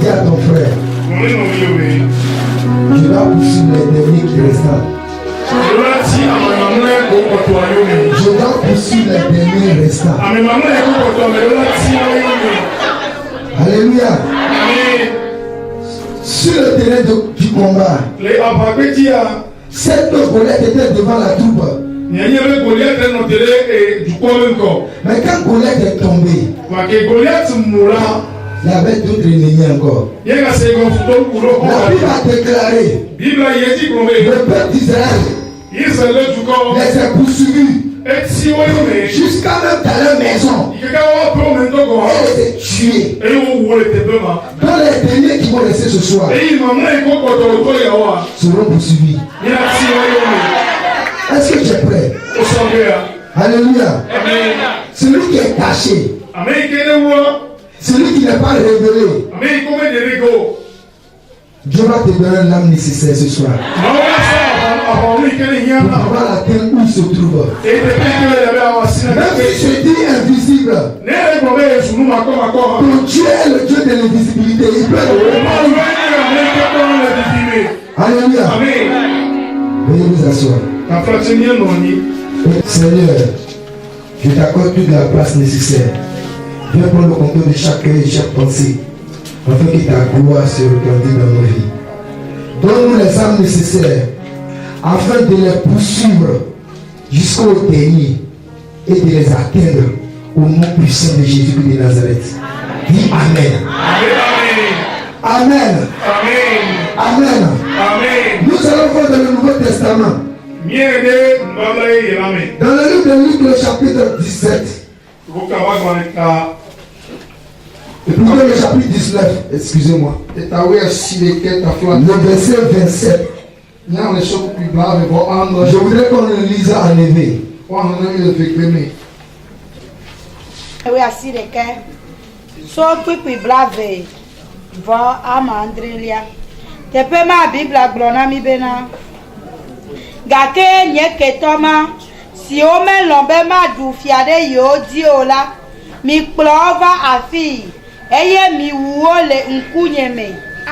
Dis à ton frère, tu vas poursuivre les derniers qui restent. Je dois poursuivre les derniers restants. Alléluia. Sur le terrain du combat, cette Goliath était devant la troupe. Mais quand Goliath est tombé, il y avait d'autres ennemis encore. La Bible a déclaré, le peuple d'Israël les a poursuivis jusqu'à même dans leur maison. Et les a tués. Dans les derniers qui vont rester ce soir seront poursuivis. Est-ce que tu es prêt? Alléluia. Celui qui est caché, celui qui n'est pas révélé, Dieu va te donner l'âme nécessaire ce soir pour pouvoir atteindre où il se trouve. Même si je dis invisible, pour Dieu est le Dieu de l'invisibilité. Il peut le Alléluia. Veuillez vous asseoir. Seigneur, je t'accorde toute la place nécessaire. Viens prendre le contrôle de chaque cœur et chaque pensée, afin que ta gloire se regrandisse dans nos vies. Donne-nous les âmes nécessaires, afin de les poursuivre jusqu'au dernier et de les atteindre au nom puissant de Jésus-Christ de Nazareth. Dis Amen. Amen. Amen. Nous allons voir dans le Nouveau Testament. Dans le livre de Luc, le chapitre 17. Le chapitre 19, excusez-moi. Le verset 27. Je voudrais qu'on le lise en éveil. Oui, assis les cœurs. So, puis blave. Va à Mandrelia. Te peux ma Bible à Glonami Bena. Gake nye ketoma. Si o men lombe ma du fiade yo di ola. Mi plova afi. Eye mi wuo le nkunyeme.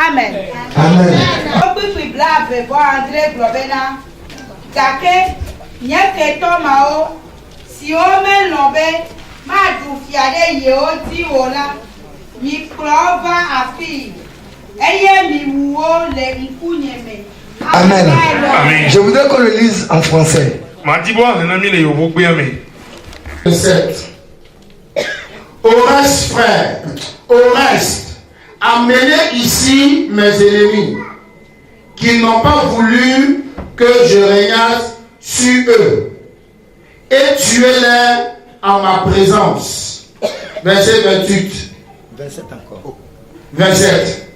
Amen. Amen. So, puis blave. Va André Globena. Gake nye ketoma o. Si o men lombe ma du fiade yo di ola. Mi plova afi. Eye mi wuo le nkunyeme. Amen. Amen. Je voudrais qu'on le lise en français. 7. Au reste, frère, amenez ici mes ennemis, qui n'ont pas voulu que je régnasse sur eux, et tuez-les en ma présence. Verset 28. 27 encore. 27.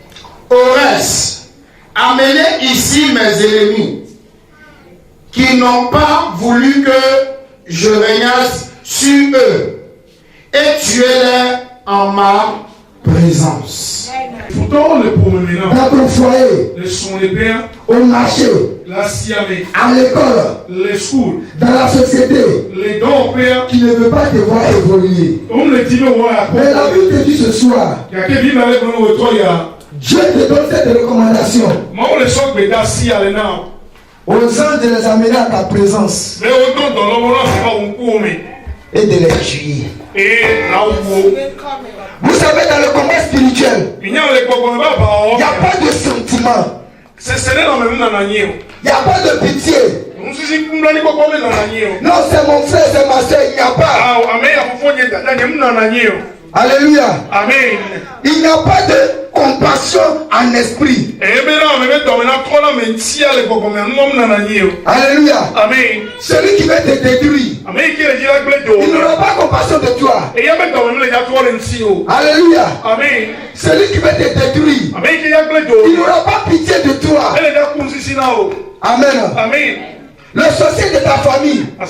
Au reste, amenez ici mes ennemis, qui n'ont pas voulu que je régnasse sur eux, et tuez-les en ma présence. Dans ton foyer, au marché, à l'école, dans la société, qui ne veut pas te voir évoluer. Mais la Bible te dit ce soir, Dieu te donne cette recommandation aux anges de les amener à ta présence et de les tuer. Vous savez, dans le combat spirituel, il n'y a pas de sentiment, il n'y a pas de pitié. Non, c'est mon frère, c'est ma soeur, il n'y a pas. Alléluia. Amen. Il n'y a pas de compassion en esprit. Alléluia. Amen. Celui qui veut te détruire, il n'aura pas compassion de toi. Alléluia. Amen. Celui qui veut te détruire, il n'aura pas pitié de toi. Amen. Amen. Le sorcier de ta famille, le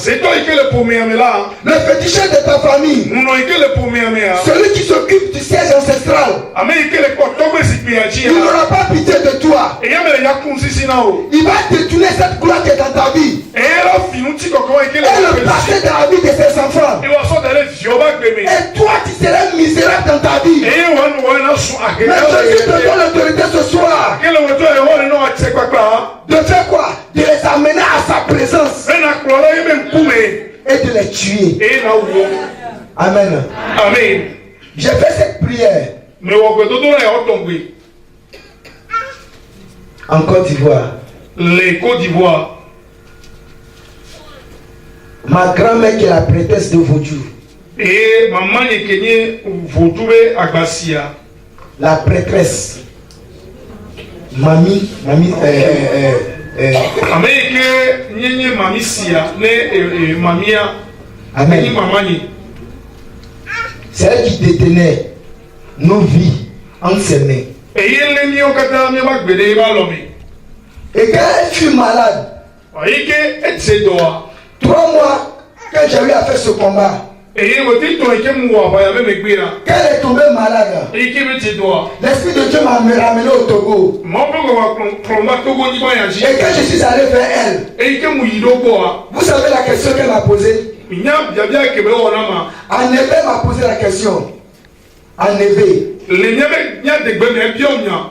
féticheur de ta famille, celui qui s'occupe du siège ancestral, il n'aura pas pitié de toi. Il va détourner cette gloire qui est dans ta vie et le placer dans la vie de ses enfants. Et toi, tu seras misérable dans ta vie. Mais Jésus te donne De faire quoi? De les amener à sa présence et de les tuer. Amen. Amen. J'ai fait cette prière en Côte d'Ivoire. Les Côte d'Ivoire. Ma grand-mère qui est la prêtresse de Vodou. Et maman est kenye Vodou Agbasia. La prêtresse. Mamie. Amérique nyenye mami sia ne mamia. Amen. Mamani. C'est elle qui détenait nos vies en ses mains. Et il est okata mi ba gbede ba lomi. Et quand elle fut malade, Oyike etsedoa. 3 mois, quand j'ai eu à faire ce combat, Et wote to ike mu wa ba ya me gbera. quand elle est tombée malade, Ike betsedoa. l'Esprit de Dieu m'a ramené au Togo. Mo bo wa klomba Togo ni ba ya ji. Et quand je suis allé vers elle, Et ike mu yido boa. vous savez la question qu'elle m'a posée? Nya bia kebe wona ma. Anévé m'a posé la question. Anévé, Le nya de gbe me bi onya.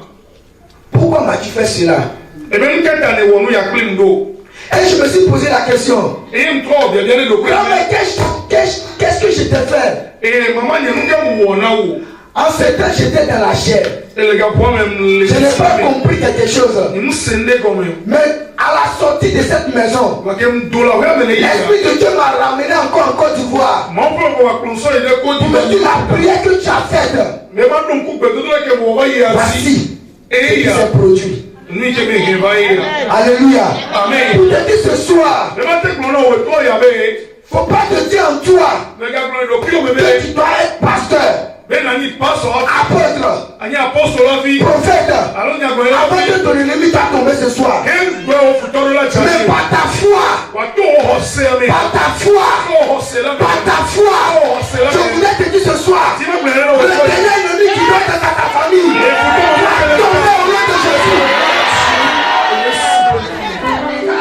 pourquoi m'as-tu fait cela? E be nkata le wonu ya klimdo. Et je me suis posé la question. Et me trop bien le Non, mais qu'est-ce que je t'ai fait? Et maman ne mu wona wo. En ce temps, j'étais dans la chair. Et le gars pour même le. Je n'ai pas compris quelque chose. Il nous sendait comme même. Mais à la sortie de cette maison, La kem dola ouais mais les. l'Esprit de Dieu m'a ramené encore en Côte d'Ivoire. Mon frère va clonso il est Pour côté. me dire la prière que tu as faite. Mais pas donc coupe de la que vous voyez assis. Voici ce Et qui il y a. s'est produit. Ni que me vaille. Alléluia. Amen. Pour te dire ce soir, Le matin que l'on voit toi y avait. faut pas te dire en toi Le gars le pire me que tu dois être pasteur, Ben ani passe apôtre, ani apostole la vie. prophète. Alors il y a quoi Avant que ton ennemi t'a tombé ce soir. Quel gars au futur de la Mais charge. par ta foi, Wa to hosser par ta foi, par ta foi, je voulais te dire ce soir, Si vous voulez le dernier ennemi qui doit être dans ta famille, va tomber au nom de Jésus.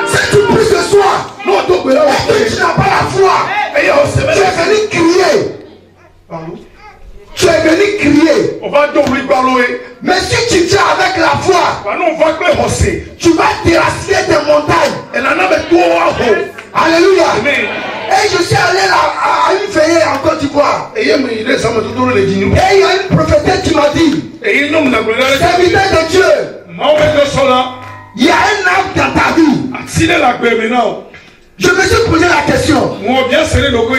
Si tu pries ce soir, et que tu n'as pas la foi, tu es venu crier. Tu es venu crier. On va doubler parler. Mais si tu viens avec la foi, On va que hosser. tu vas déraciner tes montagnes. Et là avec toi. Alléluia. Amen. Et je suis allé là à une veillée en Côte d'Ivoire. Et il est ça me tout le dit nous. Et il y a une prophétesse qui m'a dit, Et il nous n'a pas serviteur de Dieu, Moi on est cela. il y a un âme dans ta vie. Si les la paix maintenant. Je me suis posé la question. Moi bien serré le coin.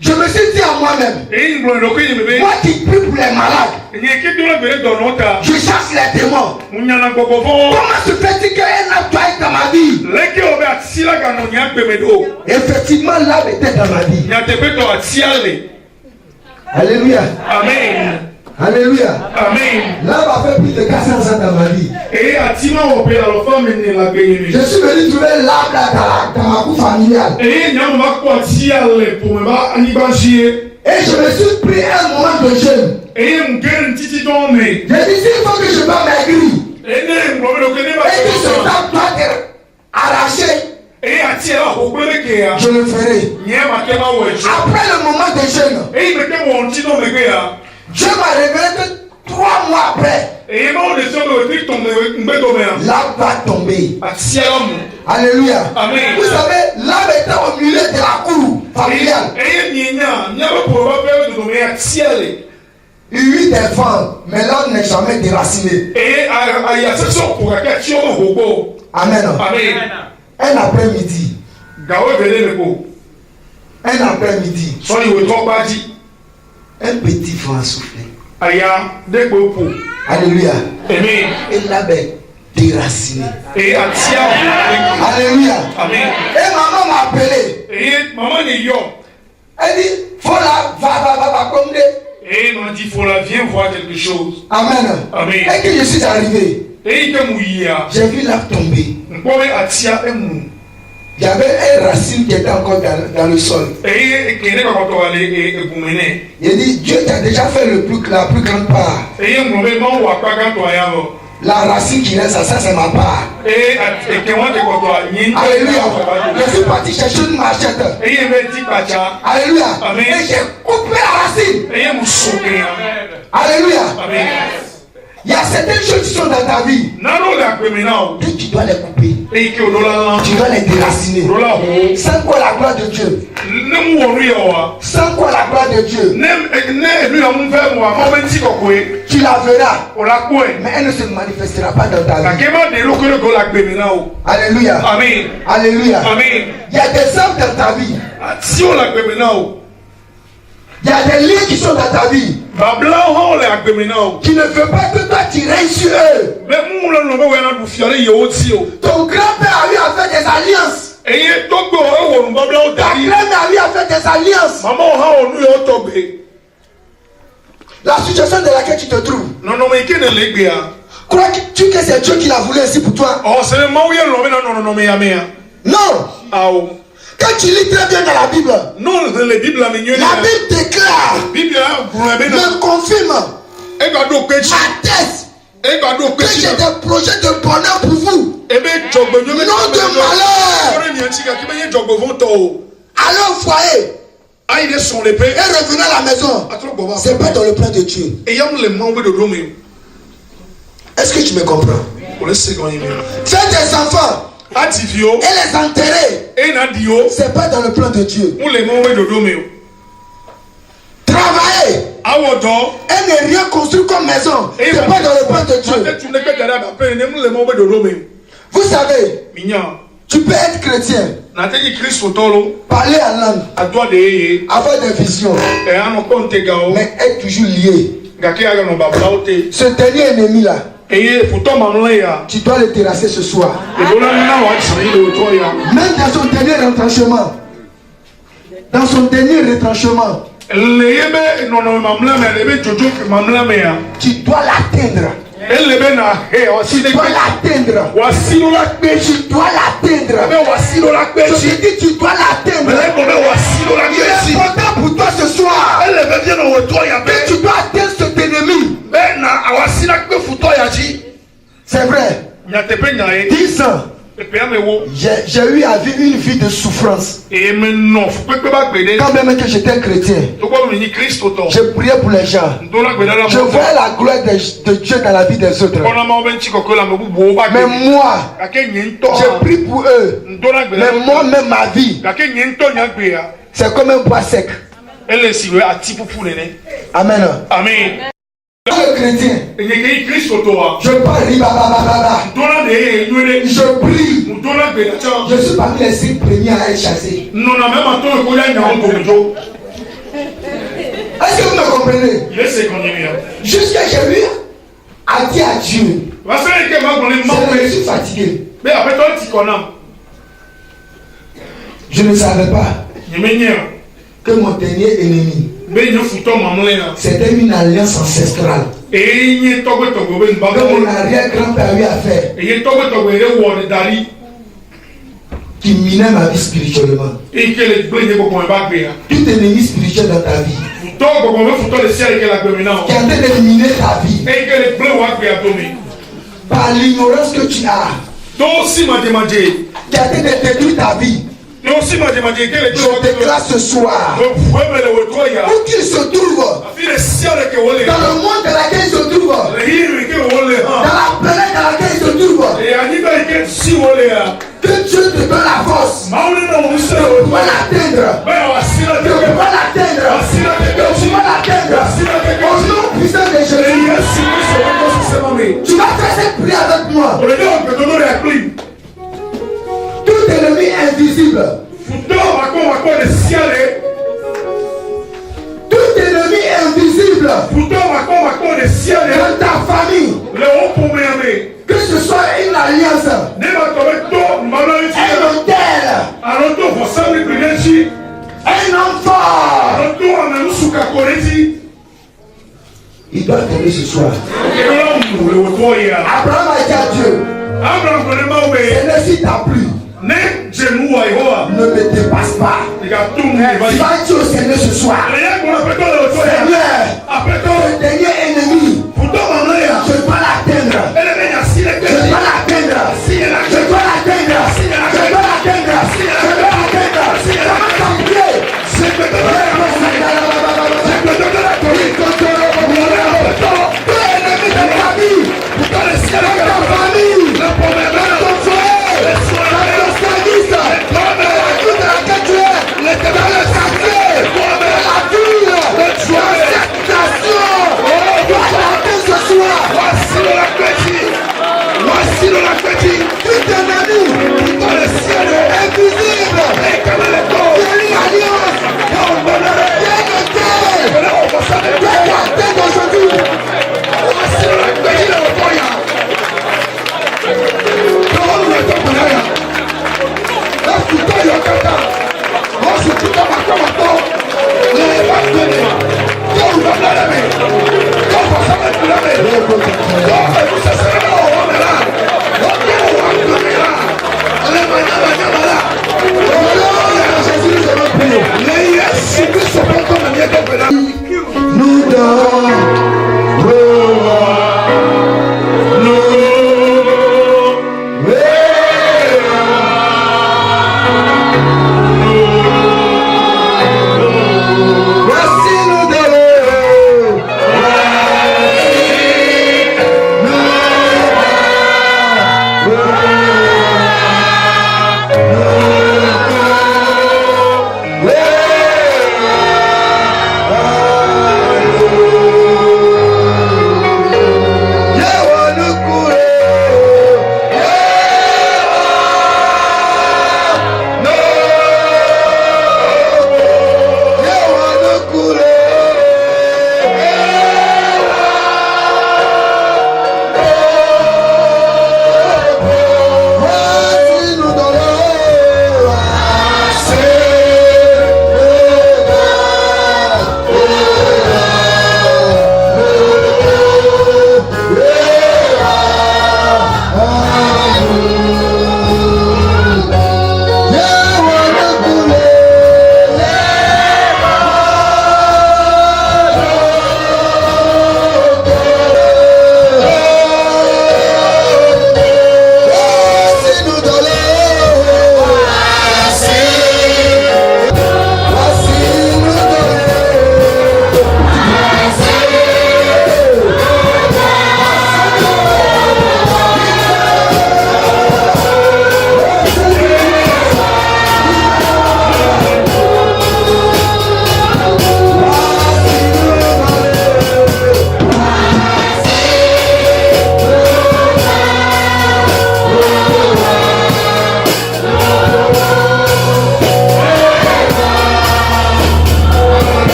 Je me suis dit à moi-même, Et il me le coin me. moi qui prie pour les malades, Il y a qui doit venir dans notre. je chasse les démons. On y a un gogo. Comment se fait-il qu'un âme doit être dans ma vie? Les qui ont fait si la gagne on y a pemedo. Effectivement, l'âme était dans ma vie. Il y a des pétos à tirer. Alléluia. Amen. Alléluia. Amen. L'âme a fait plus de 400 ans dans ma vie. Et à Tima on peut la femme et la payer. Je suis venu trouver l'âme là dans ma cour familiale. Et il y a un va quoi tirer pour me va anibachier. Et je me suis pris un moment de jeûne. Et il me gagne titi don mais. J'ai dit, s'il faut que je me maigrir, Et il me le connaît et que ce pas. temps doit être arraché, Et à tirer au premier qui a. je le ferai. Il y a ma kema ouais. Après le moment de jeûne, Et il me dit mon petit nom mais gars. Dieu m'a révélé que 3 mois après, Et il m'a dit sur le truc tomber tomber. l'âme va tomber. À tirer Alléluia. Amen. Vous savez, l'âme était au milieu de la cour familiale. Et il y a pas pour faire de tomber à tirer. Il y eut des vents, mais l'âme n'est jamais déracinée. Et il y a cette sorte pour la question au robot. Amen. Amen. Un après-midi, Gawe venez le go. un après-midi, Soit il veut trop pas dit. un petit vent a soufflé. Aya des beaux Alléluia. Amen. Et l'âme est déracinée. Et à tirer. Alléluia. Amen. Et maman m'a appelé. Et maman est yo. Elle dit, faut là, va, comme des. Et il m'a dit faut la viens voir quelque chose. Amen. Amen. Et que je suis arrivé, Et il te mouilla. j'ai vu l'âme tomber. On peut à tirer un mou. Il y avait une racine qui était encore dans le sol. Et qui est quand on aller et vous mener. Il dit, Dieu t'a déjà fait la plus grande part. Et un moment où à pas quand toi ya. La racine qui reste, ça c'est ma part. Et que moi de quand toi ni. Alléluia. Je suis parti chercher une machette. Et il me dit pacha. Alléluia. Amen. Et j'ai coupé la racine. Et il me sauté. Alléluia. Amen. Il y a certaines choses qui sont dans ta vie. Et tu dois les couper. Tu dois les déraciner. Sans quoi la gloire de Dieu? Sans quoi la gloire de Dieu? Tu la verras. Mais elle ne se manifestera pas dans ta vie. Alléluia. Amen. Alléluia. Amen. Il y a des hommes dans ta vie. Il y a des liens qui sont dans ta vie. Qui ne veulent pas que toi tu règnes sur eux. Ton grand-père a eu à faire des alliances. Ta grand-mère a eu à faire des alliances. La situation dans laquelle tu te trouves. Crois-tu que c'est Dieu qui l'a voulu ainsi pour toi? Non. Quand tu lis très bien dans la Bible, la Bible déclare, me confirme, atteste que j'ai des projets de bonheur pour vous, non de malheur. Allez au foyer et revenez à la maison. C'est pas dans le plan de Dieu. Est-ce que tu me comprends? Fais des enfants et les enterrer, c'est pas dans le plan de Dieu. Travailler et ne rien construire comme maison, c'est pas dans le plan de Dieu. Vous savez, tu peux être chrétien, parler en langue, avoir des visions, mais être toujours lié. Ce dernier ennemi là, tu dois le terrasser ce soir. Même dans son dernier retranchement. Dans son dernier retranchement. Tu dois l'atteindre. Tu dois l'atteindre. Tu dois l'atteindre. Je te dis, tu dois l'atteindre. Il est important pour toi ce soir. Mais tu dois atteindre cet ennemi. C'est vrai. 10 ans. J'ai eu à vivre une vie de souffrance. Quand même que j'étais chrétien, je priais pour les gens. Je voyais la gloire de Dieu dans la vie des autres. Mais moi, je prie pour eux. Mais moi-même, ma vie, c'est comme un bois sec. Amen. Amen. Le chrétien, je parle, je prie, je suis parmi les 5 premiers à être chassé. Est-ce que vous me comprenez? Jusqu'à j'ai eu à dire à Dieu, je suis fatigué. Je ne savais pas que mon dernier ennemi, c'était une alliance ancestrale que mon arrière-grand-père a eu à faire, qui minait ma vie spirituellement. Tout ennemi spirituel dans ta vie qui a train de miner ta vie par l'ignorance que tu as, qui a train de détruire ta vie. Je déclare ce soir, où qu'il se trouve, dans le monde dans lequel il se trouve, dans la planète dans laquelle il se trouve, que Dieu te donne la force de pouvoir l'atteindre, de pouvoir l'atteindre, de pouvoir l'atteindre. Au nom puissant de Jésus, tu vas faire cette prière avec moi. Tout ennemi invisible, tout ennemi invisible dans ta famille, que ce soit une alliance, un hôtel, un enfant, il doit tomber ce soir. Abraham a dit à Dieu, Seigneur, si t'as plu, ne me dépasse pas. Tu vas dire au Seigneur ce soir, Seigneur, le dernier ennemi, je dois l'atteindre. Je dois l'atteindre. Je dois l'atteindre. Je dois l'atteindre. Je dois l'atteindre. Comment t'en prier? Tout ennemi de ta vie,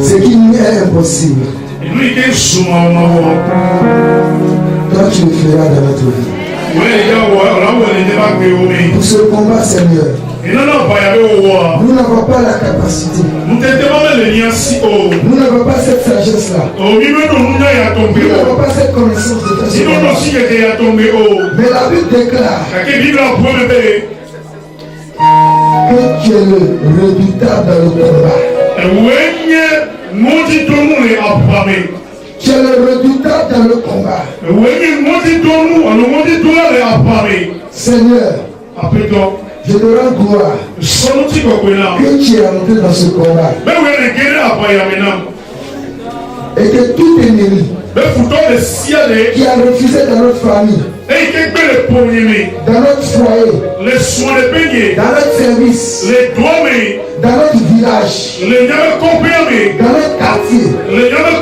Ce qui est impossible, toi tu le feras dans notre vie. Pour ce combat, Seigneur, nous n'avons pas la capacité. Nous n'avons pas cette sagesse-là. Nous n'avons pas cette connaissance de faire ce combat. Mais la Bible déclare que tu es le redoutable dans le combat. Tu es le redoutable dans le combat. Seigneur, je te rends gloire que tu es entré dans ce combat. Et que tout ennemi qui a refusé dans notre famille, dans notre foyer, dans notre service, dans notre village, dans notre quartier, dans la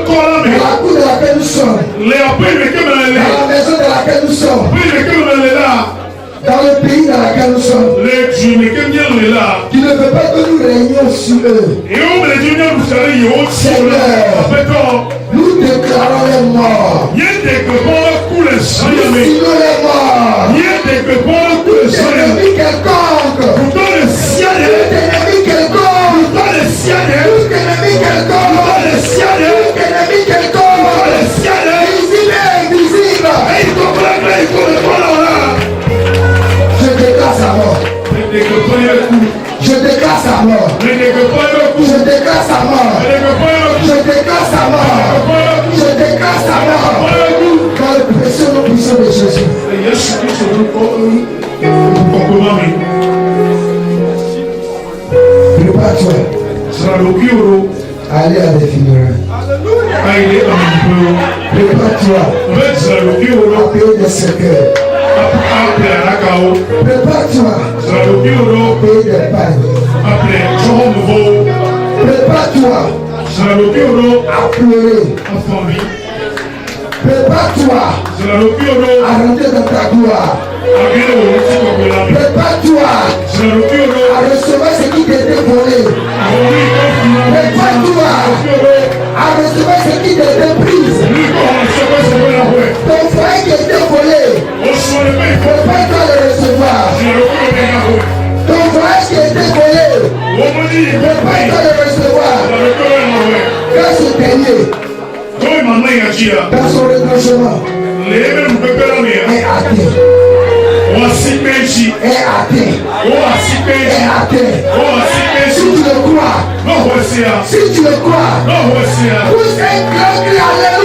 cour de laquelle nous sommes, dans la maison de laquelle nous sommes, dans le pays dans lequel nous sommes. Tu ne veux pas que nous régnions sur eux. Seigneur, nous déclarons les morts. Nous signons les morts. Tout ennemi quelconque. Tout ennemi quelconque. Tout ennemi quelconque. Visible et invisible. Je déclare sa mort. Je déclare sa mort. Je déclare sa mort. Je déclare sa mort. Je déclare sa mort. Dans le précieux nom puissant de Jésus. Prépare-toi. Allez à des funérailles. Prépare-toi. À payer des cercueils. Prépare-toi. Payer des pagnes. Prépare-toi. À pleurer. Prépare-toi à rentrer dans ta gloire. Prépare-toi à recevoir ce qui t'était volé. Prépare-toi à recevoir ce qui t'était pris. Ton frère qui était volé, prépare-toi à le recevoir. Ton frère qui était volé, prépare-toi à le recevoir. Grâce au dernier. dans son retranchement, est athée. Est athée. Est athée. Si tu le crois, pousse un grand cri, alléluia.